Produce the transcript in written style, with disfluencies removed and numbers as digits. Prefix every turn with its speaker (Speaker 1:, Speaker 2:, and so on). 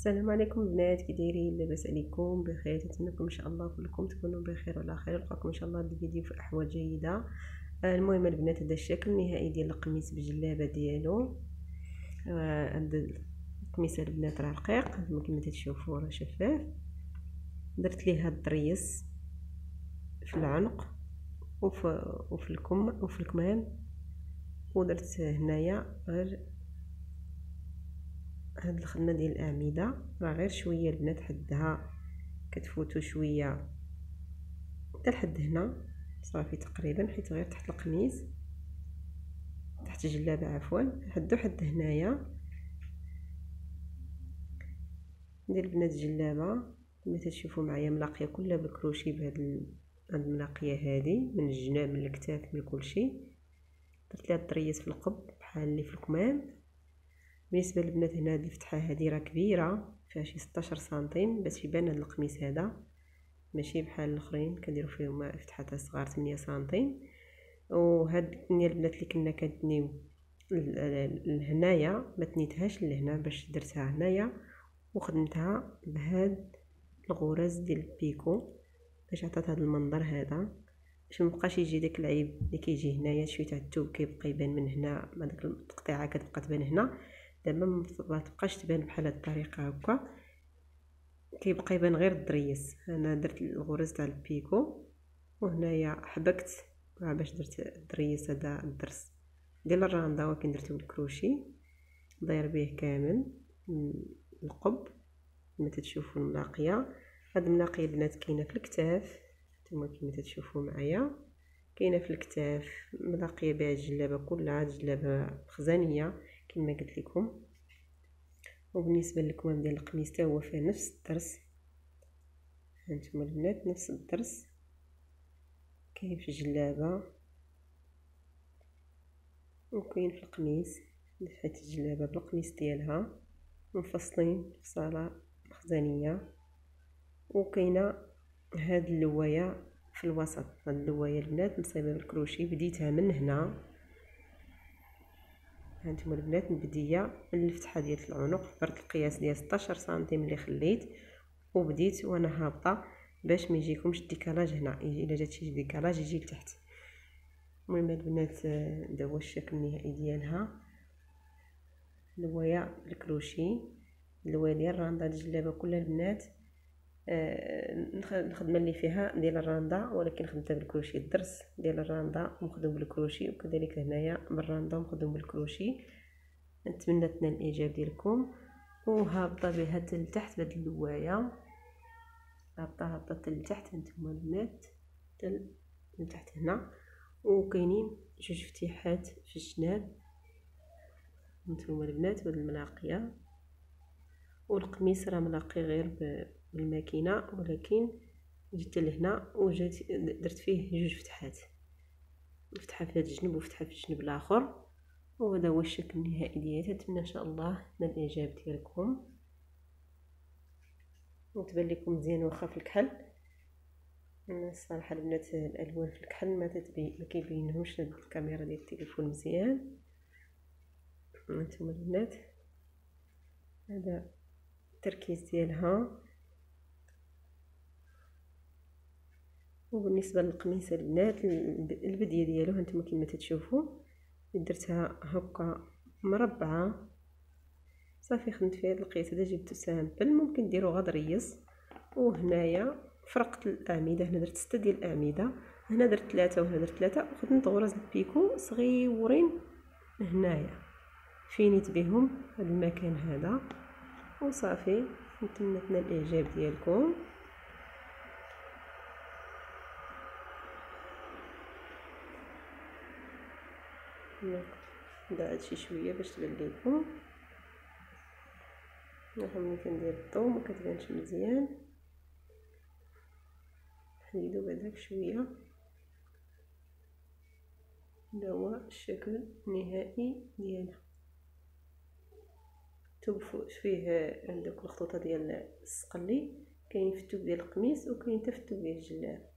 Speaker 1: السلام عليكم البنات، كي دايرين؟ لاباس عليكم؟ بخير؟ نتمنىكم ان شاء الله كلكم تكونوا بخير وعلى خير. نلقاكم ان شاء الله الفيديو في احوال جيده. المهم البنات، هذا الشكل النهائي ديال القميص بالجلابه ديالو. هذا القميص البنات راه رقيق كما تشوفوا، راه شفاف. درت ليه هاد الضريس في العنق وفي الكم وفي الكمام، ودرت هنايا غير هاد الخدمه ديال الاعمده، راه غير شويه البنات حدها كتفوتو شويه حتى لحد هنا صافي تقريبا، حيت غير تحت القميص تحت الجلابه عفوا حد هنايا. ندير البنات الجلابه كما تشوفوا معايا ملاقيه كلها بالكروشي بهاد الملاقيه هذه من الجناب من الكتاف من كل شيء. درت لها الطريات في القب بحال اللي في الكمام. بالنسبه للبنات هنا هاد الفتحه هذه راه كبيره، فيها شي 16 سنتيم باش يبان هاد القميص هذا، ماشي بحال الاخرين كنديروا فيهم فتحات صغار 8 سنتيم. وهاد الثانيه البنات اللي كنا كنتنيو لهنايا ما تنيتهاش لهنا، باش درتها هنايا وخدمتها بهاد الغرز ديال البيكو باش عطات هذا المنظر هذا، باش مبقاش يجي داك العيب اللي كيجي هنايا شويه تاع الثوب كيبقى يبان من هنا، مع داك التقطيعه كتبقى تبان هنا. دابا ما تبقاش تبان بحال هاد الطريقه هكا، كيبقى يبان غير الضريس. انا درت الغرز تاع البيكو وهنايا حبكت باش درت الضريس هذا الضرس ديال الراندا، ولكن درته بالكروشي داير به كامل القب كما تشوفوا الملاقيه. هاد الملاقيه البنات كاينه في الكتاف نتوما كما تشوفوا معايا، كاينه في الكتاف ملاقيه بها الجلابه كلها، الجلابه خزانيه كما قلت لكم. وبالنسبه للكمام ديال القميص حتى هو فيه نفس الدرس، هانتوما البنات نفس الدرس كاين في الجلابه وكاين في القميص. دفعت الجلابه بالقميص ديالها منفصلين فصاله خزانيه، وكاينه هاد اللوايه في الوسط. هاد اللوايه البنات مصايبه بالكروشي، بديتها من هنا هانتوما البنات البديه من الفتحه ديال العنق، درت القياس ديال 16 سنتيم اللي خليت، وبديت وانا هابطه باش ما يجيكمش الديكالاج هنا، الا جات شي ديكالاج يجي لتحت. المهم البنات هذا هو الشكل النهائي ديالها، لوايه بالكروشي، اللوايه ديال الراندا الجلابه كلها البنات. الخدمه اللي فيها ديال الراندا ولكن خدمتها بالكروشي، الدرس ديال الراندا مخدوم بالكروشي، وكذلك هنايا بالراندا مخدوم بالكروشي. نتمنى تنال الاعجاب ديالكم. وهابطه بها حتى لتحت بهاد اللوايه، هابطه حتى لتحت هانتوما البنات حتى لتحت هنا. وكاينين جوج فتيحات في الجناب هانتوما البنات بهاد الملاقيه. والقميص راه ملاقي غير بالماكينه، ولكن جيت لهنا وجات درت فيه جوج فتحات، فتحه في هذا الجنب وفتحه في الجنب الاخر. وهذا هو الشكل النهائي ديالها. نتمنى ان شاء الله نال الاعجاب ديالكم وتبان لكم مزيان واخا في الكحل. الصراحه البنات الالوان في الكحل ما كيبينهمش الكاميرا ديال التليفون مزيان. هانتوما البنات هذا التركيز ديالها. وبالنسبه للقميص البنات البديه ديالو هانتوما كما تشوفوا درتها هكا مربعه صافي. خدمت فيها القياس هذا، جبت سامبل ممكن ديروا غضريس. وهنايا فرقت الاعمده، هنا درت 6 ديال الاعمده، هنا درت 3 وهنا درت 3، وخدمت غرز البيكو صغيورين هنايا فينيت بهم هذا المكان هذا وصافي. نتمنى تنال الاعجاب ديالكم. بعد شي شويه باش تبان لكم. ملي كندير الضو ما كتبانش مزيان، حيدو بعدا شويه. هذا هو الشكل النهائي ديالها. الثوب فيه عندك الخطوطه ديال الصقلي، كاين في الثوب ديال القميص وكاين حتى في الثوب ديال الجلاب.